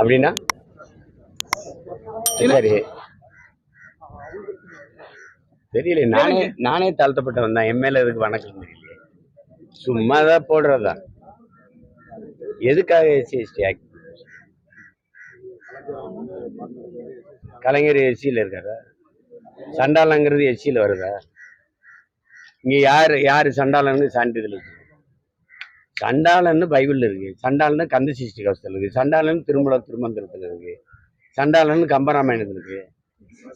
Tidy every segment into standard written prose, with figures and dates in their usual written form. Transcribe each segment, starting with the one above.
அப்படின்னா சரி தெரியல. நானே தாழ்த்தப்பட்டவன் தான். எம்எல்ஏ இதுக்கு வணக்கம் தெரியலையே, சும்மா தான் போடுறதுதான். எதுக்காக எஸ்சி எஸ்டி ஆக்ட்? கலைஞர் எஸ்சியில் இருக்காரா? சண்டாளங்கிறது எஸ்சியில் வருதா? இங்க யாரு சண்டாளன்னு சான்றிதழ்? சண்டாளன்னு பைபிள்ல இருக்கு, சண்டாளன்னு கந்த சிருஷ்டி கவசத்தில் இருக்கு, சண்டாளன்னு திருமந்திரத்துல இருக்கு, சண்டாளன்னு கம்பராமாயணத்துல இருக்கு,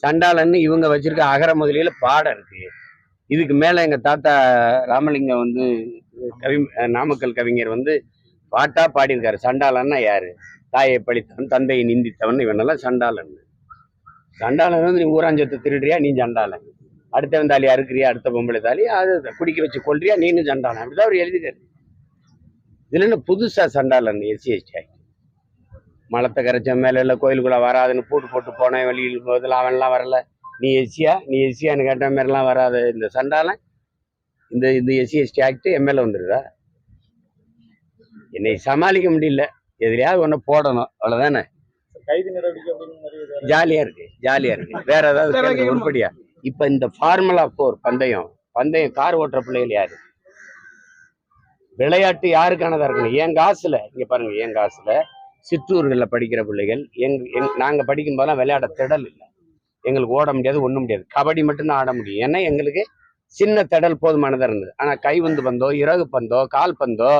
சண்டாளன்னு இவங்க வச்சிருக்க அகர முதலியில பாடம் இருக்கு. இதுக்கு மேல எங்க தாத்தா ராமலிங்கம் வந்து நாமக்கல் கவிஞர் வந்து பாட்டா பாடியிருக்காரு. சண்டாளன்னா யாரு? தாயை பழித்தவன், தந்தையை நிந்தித்தவன், இவனெல்லாம் சண்டாளன். சண்டாளன் வந்து நீ ஊராஞ்சத்தை திருடுறியா, நீ சண்டாளன். அடுத்தவன் தாலி அறுக்கிறியா, அடுத்த பொம்பளை தாலி அது குடிக்க வச்சு கொள்றியா, நீனு சண்டாளன். அப்படிதான் அவர் எழுதிக்காரு. இதுல என்ன புதுசா சண்டாளன்? SC ST act. மலத்தை கரைச்ச மேல இல்லை கோயிலுக்குள்ள வராதுன்னு போட்டு போனேன் வெளியில் போதில் அவன்லாம் வரல. நீ எஸ்சியான்னு கேட்ட மாதிரிலாம் வராது இந்த சண்டாளன். இந்த எஸ்சி எஸ்டி ஆக்ட் எம்எல்ஏ வந்துருதா? என்னை சமாளிக்க முடியல. எதுலையாவது ஒன்று போடணும், அவ்வளோதானே. கைது நடவடிக்கை ஜாலியா இருக்கு. வேற ஏதாவது உருப்படியா? இப்ப இந்த ஃபார்முலா 4 பந்தயம் கார் ஓட்டுற பிள்ளைகள் யாரு? விளையாட்டு யாருக்கானதா இருக்கணும்? என் காசுல இங்க பாருங்க, என் காசுல சிற்றூர்கள்ல படிக்கிற பிள்ளைகள் நாங்க படிக்கும் போதெல்லாம் விளையாட திடல் இல்லை. எங்களுக்கு ஓட முடியாது, ஒண்ணும் முடியாது. கபடி மட்டும்தான் ஆட முடியும். ஏன்னா எங்களுக்கு சின்ன திடல் போதுமானதா இருந்தது. ஆனா கைவந்து பந்தோ, இறகு பந்தோ, கால் பந்தோ,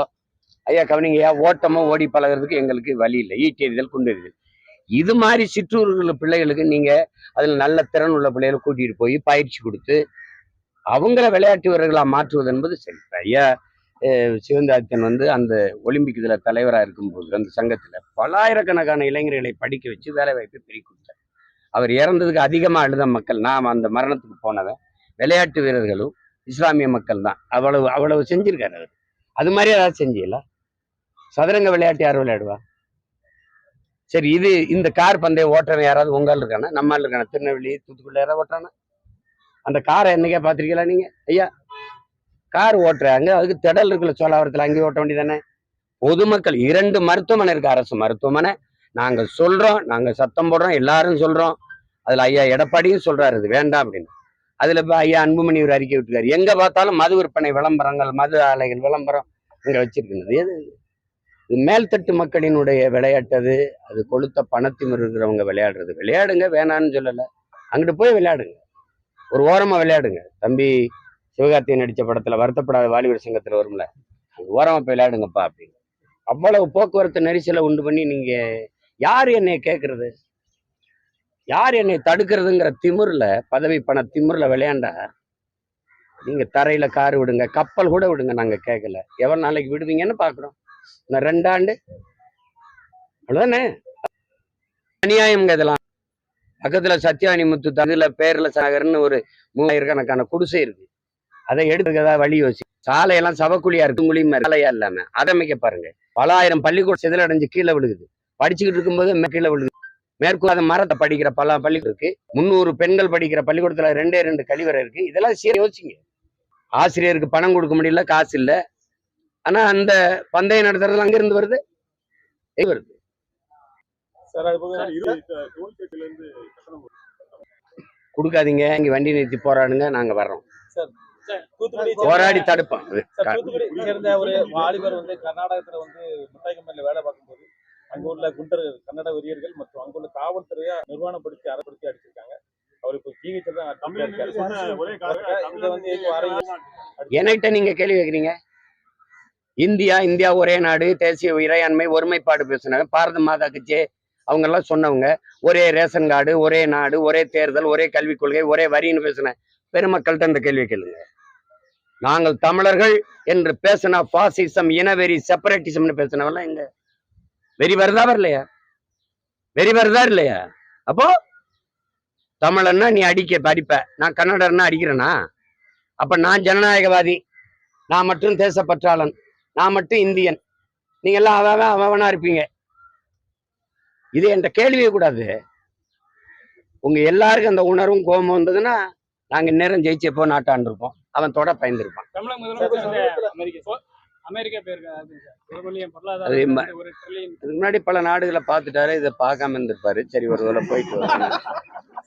ஐயா கவனிங்கய்யா, ஓட்டமோ ஓடி பழகிறதுக்கு எங்களுக்கு வழி இல்லை. ஈட்டெறிதல், குண்டெறிதல். இது மாதிரி சிற்றூர்கள் பிள்ளைகளுக்கு நீங்க அதுல நல்ல திறன் உள்ள பிள்ளைகளை கூட்டிட்டு போய் பயிற்சி கொடுத்து அவங்கள விளையாட்டு வீரர்களா மாற்றுவது என்பது சரி. ஐயா சிவந்தாதித்தன் வந்து அந்த ஒலிம்பிக் இதுல தலைவராக இருக்கும்போது அந்த சங்கத்துல பல்லாயிரக்கணக்கான இளைஞர்களை படிக்க வச்சு வேலை வாய்ப்பு பெருக்கி கொடுத்தார். அவர் இறந்ததுக்கு அதிகமா அழுத மக்கள், நாம் அந்த மரணத்துக்கு போனவன் விளையாட்டு வீரர்களும் இஸ்லாமிய மக்கள் தான். அவ்வளவு செஞ்சிருக்காரு அவர். அது மாதிரி ஏதாவது செஞ்சீங்களா? சதுரங்க விளையாட்டு யார் விளையாடுவா? சரி, இந்த கார் பந்தயம் ஓட்டுறவன் யாராவது உங்கால் இருக்கானா? நம்மால் இருக்கானா? திருநெல்வேலி, தூத்துக்குள்ள யாராவது ஓட்டுறானா? அந்த காரை என்னைக்கா பார்த்துருக்கீங்களா நீங்க? ஐயா கார் ஓட்டுறாங்க, அதுக்கு திடல் இருக்குல்ல, சோழாவரத்தில் அங்கேயே ஓட்ட வேண்டியதானே. பொதுமக்கள் 2 மருத்துவமனை இருக்கு, அரசு மருத்துவமனை. நாங்க சொல்றோம், நாங்க சத்தம் போடுறோம், எல்லாரும் சொல்றோம். அதுல ஐயா எடப்பாடியும் சொல்றாரு இது வேண்டாம் அப்படின்னு. அதுல இப்ப ஐயா அன்புமணி ஒரு அறிக்கை விட்டுருக்காரு. எங்க பார்த்தாலும் மது விற்பனை விளம்பரங்கள், மது ஆலைகள் விளம்பரம் அங்க வச்சிருக்கிறது. எது இது? மேல்தட்டு மக்களினுடைய விளையாட்டு அது. அது கொளுத்த பணத்திமிர் இருக்கிறவங்க விளையாடுறது. விளையாடுங்க, வேணான்னு சொல்லலை. அங்கிட்டு போய் விளையாடுங்க, ஒரு ஓரமா விளையாடுங்க. தம்பி சிவகார்த்திகேயன் நடிச்ச படத்துல வருத்தப்படாத வாலிபர் சங்கத்துல வரும்ல, ஓரமா போய் விளையாடுங்கப்பா அப்படின்னு. அவ்வளவு போக்குவரத்து நெரிசலை உண்டு பண்ணி நீங்க யாரு என்னை கேட்கறது, யார் என்னை தடுக்கிறதுங்கிற திமிர்ல, பதவி பண திமிர்ல விளையாண்டா நீங்க தரையில கார் விடுங்க, கப்பல் கூட விடுங்க, நாங்க கேட்கல. எவ்வளவு நாளைக்கு விடுவீங்கன்னு பாக்குறோம். இந்த 2 ஆண்டு அவ்வளவுதானே. அநியாயம்ங்க இதெல்லாம். பக்கத்துல சத்யானி முத்து தகுல பேர்ல சாகர்னு ஒரு 3000 குடிசை இருக்கு. அதை எடுத்துக்கதா வழி யோசி. சாலையெல்லாம் சவக்குழியா இருக்கு, குழியும் சாலையா இல்லாம அதை அமைக்க பாருங்க. பல ஆயிரம் பள்ளிக்கூடம் சிதறடைஞ்சு கீழே விழுகுது. படிச்சுக்கிட்டு இருக்கும்போது கீழே விழுகுது. மேற்கொள்ளாத மரத்தை படிக்கிற பல பள்ளிக்கூடம் இருக்கு. 300 பெண்கள் படிக்கிற பள்ளிக்கூடத்துல 2 கழிவறை இருக்கு. இதெல்லாம் யோசிங்க. ஆசிரியருக்கு பணம் கொடுக்க முடியல, காசு இல்லை. ஆனா அந்த பந்தயம் நடத்துறது அங்க இருந்து வருது. கொடுக்காதீங்க, இங்க வண்டி நிறுத்தி போராடுங்க, நாங்க வர்றோம், போராடி தடுப்போம். தூத்துக்குடி சேர்ந்த ஒரு வாலிபர் வந்து கர்நாடகத்துல வந்து முட்டாய் கம்பெனில வேலை பார்க்கும்போது அங்க உள்ள குண்டர் கன்னட வெறியர்கள் மற்றும் அங்குள்ள காவல்துறையை நிர்வாணப்படுத்தி அறப்படுத்தி அடிச்சிருக்காங்க. அவர் இப்போ ஜிஹெச்ல என்கிட்ட நீங்க கேள்வி கேட்குறீங்க. இந்தியா ஒரே நாடு, தேசிய இறையாண்மை, ஒருமைப்பாடு பேசுனாங்க. பாரத மாதா கட்சி அவங்க எல்லாம் சொன்னவங்க. ஒரே ரேஷன் கார்டு, ஒரே நாடு, ஒரே தேர்தல், ஒரே கல்விக் கொள்கை, ஒரே வரின்னு பேசுன பெருமக்கள்கிட்ட இந்த கேள்வி கேளுங்க. நாங்கள் தமிழர்கள் என்று பேசினா பாசிசம், இனவெறி, செப்பரேட்டிசம்னு பேசினவெல்லாம் எங்க வெறி வருதா வரலையா? வெறி வருதா இல்லையா? அப்போ தமிழன்னா நீ அடிப்ப, நான் கன்னடர்னா அடிக்கிறேனா? அப்ப நான் ஜனநாயகவாதி, நான் மட்டும் தேசப்பற்றாளன், நான் மட்டும் இந்தியன், நீங்க எல்லாம் அவனா இருப்பீங்க. இது என்ற கேள்வியே கூடாது. உங்க எல்லாருக்கும் அந்த உணர்வும் கோபம் வந்ததுன்னா நாங்க நேரம் ஜெயிச்சப்போ நாட்டாண்டு இருப்போம். அவன் தொட பயந்துருப்பான். அமெரிக்கா போயிருக்காரு சார். ஒரு மில்லியன் அது பொருளாதாரம் வந்து ஒரு ட்ரில்லியன். இதுக்கு முன்னாடி பல நாடுகளை பார்த்துட்டாரு, இதை பார்க்காம இருந்திருப்பாரு. சரி ஒரு வேளை போயிட்டு வரணும்.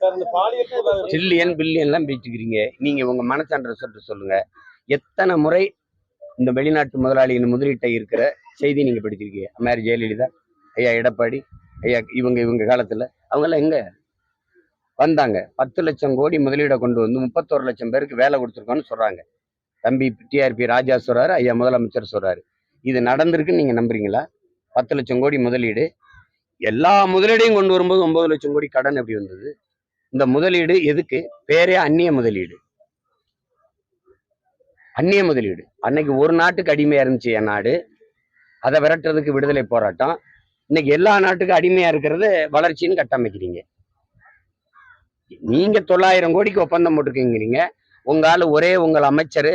சார் இந்த பாலியல் புகார் ட்ரில்லியன் பில்லியன்லாம் பேச்சுக்கிறீங்க. நீங்க உங்க மனசான்ற சொல்லிட்டு சொல்லுங்க. எத்தனை முறை இந்த வெளிநாட்டு முதலாளியின் முதலீட்டை இருக்கிற செய்தி நீங்க படிச்சிருக்கீங்க? அம்மையார் ஜெயலலிதா, ஐயா எடப்பாடி, ஐயா இவங்க காலத்துல அவங்கெல்லாம் எங்க வந்தாங்க? 10 லட்சம் கோடி முதலீடை கொண்டு வந்து 31 லட்சம் பேருக்கு வேலை கொடுத்துருக்கோன்னு சொல்றாங்க. தம்பி டிஆர்பி ராஜா சொல்றாரு, ஐயா முதலமைச்சர் சொல்றாரு. இது நடந்திருக்குன்னு நீங்க நம்புறீங்களா? 10 லட்சம் கோடி முதலீடு, எல்லா முதலீடையும் கொண்டு வரும்போது 9 லட்சம் கோடி கடன் எப்படி வந்தது? இந்த முதலீடு எதுக்கு? பேரே அந்நிய முதலீடு. அந்நிய முதலீடு. அன்னைக்கு ஒரு நாட்டுக்கு அடிமையா இருந்துச்சு என் நாடு, அதை விரட்டுறதுக்கு விடுதலை போராட்டம். இன்னைக்கு எல்லா நாட்டுக்கும் அடிமையா இருக்கிறது வளர்ச்சின்னு கட்டமைக்கிறீங்க. நீங்க 900 கோடிக்கு ஒப்பந்தம் போட்டிருக்கீங்கிறீங்க. உங்களால ஒரே உங்கள் அமைச்சர்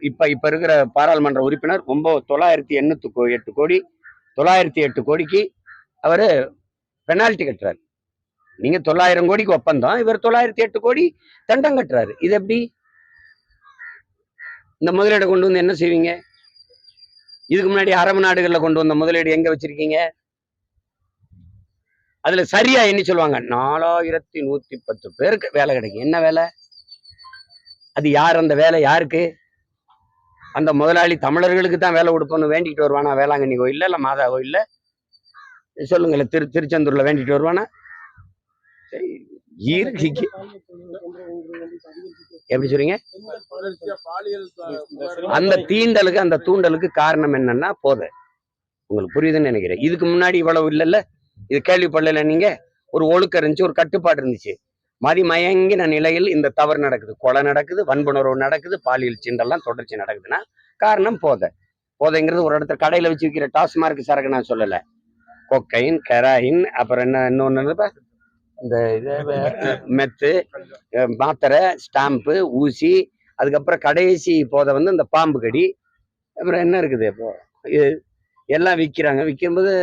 இப்ப இருக்கிற பாராளுமன்ற உறுப்பினர் 908 கோடி 908 கோடிக்கு அவரு பெனால்டி கட்டுறாரு. நீங்க 900 கோடிக்கு ஒப்பந்தம், இவர் 908 கோடி தண்டம் கட்டுறாரு. இது எப்படி? இந்த முதலீடை கொண்டு வந்து என்ன செய்வீங்க? இதுக்கு முன்னாடி அரபு நாடுகள்ல கொண்டு வந்த முதலீடு எங்க வச்சிருக்கீங்க? அதுல சரியா எண்ணி சொல்லுவாங்க, 4110 பேருக்கு வேலை கிடைக்கும். என்ன வேலை அது? யார் அந்த வேலை? யாருக்கு? அந்த முதலாளி தமிழர்களுக்கு தான் வேலை கொடுப்போம்னு வேண்டிட்டு வருவானா? வேளாங்கண்ணி கோயில்ல இல்ல மாதா கோயில்ல சொல்லுங்களேன். திருச்செந்தூர்ல வேண்டிட்டு வருவானா? எப்படி சொல்றீங்க? அந்த தூண்டலுக்கு காரணம் என்னன்னா போதை. உங்களுக்கு புரியுதுன்னு நினைக்கிறேன். இதுக்கு முன்னாடி இவ்வளவு இல்லைல்ல, இது கேள்விப்படல. நீங்க ஒரு ஒழுக்கம் இருந்துச்சு, ஒரு கட்டுப்பாடு இருந்துச்சு. மதிமயங்கின நிலையில் இந்த தவறு நடக்குது, கொலை நடக்குது, வன்புணர்வு நடக்குது, பாலியல் சீண்டெல்லாம் தொடர்ச்சி நடக்குதுன்னா காரணம் போதை. போதைங்கிறது ஒரு இடத்துல கடையில வச்சு விற்கிற டாஸ்மார்க் சரக்கு நான் சொல்லல. கொக்கைன், கெராயின், அப்புறம் இன்னொன்னு இந்த மெத்து, மாத்திரை, ஸ்டாம்பு, ஊசி, அதுக்கப்புறம் கடைசி போதை வந்து இந்த பாம்பு கடி. அப்புறம் என்ன இருக்குது இப்போ? எல்லாம் விற்கிறாங்க. விற்கும்போது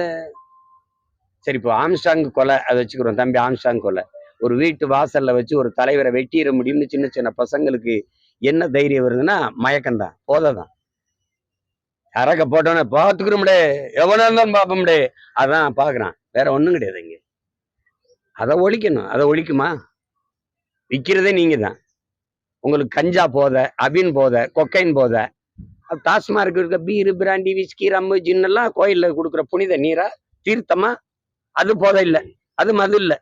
சரி, இப்போ ஆம்ஸ்டாங் கொலை அதை வச்சுக்கிறோம். தம்பி ஆம்ஸ்டாங் கொலை ஒரு வீட்டு வாசல்ல வச்சு ஒரு தலைவரை வெட்டிட முடியும்னு சின்ன சின்ன பசங்களுக்கு என்ன தைரியம் வருதுன்னா மயக்கம்தான், போதை தான். அரக்க போட்டோன்னே பார்த்துக்கிறோம்டே, எவனா இருந்தாலும் பார்ப்போம்டே, அதான் பார்க்குறான். வேற ஒன்றும் கிடையாது. இங்க அதை ஒழிக்கணும். அதை ஒழிக்குமா? விற்கிறதே நீங்க தான். உங்களுக்கு கஞ்சா போதை, அபின் போதை, கொக்கைன் போதை, டாஸ்மார்க் இருக்க பீரு, பிராண்டி, விஸ்கி, ரம்மு, ஜின்னெல்லாம் கோயில்ல கொடுக்குற புனித நீரா, தீர்த்தமா? அது போதை இல்லை, அது மது இல்லை.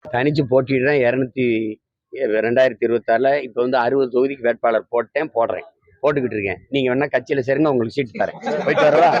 தனிச்சு போட்டிடுறேன். 2026 இப்போ வந்து 60 தொகுதிக்கு வேட்பாளர் போடுறேன், போட்டுக்கிட்டு இருக்கேன். நீங்க வேணா கட்சியில சேருங்க, உங்களுக்கு சீட்டு தரேன். போயிட்டு வரவா?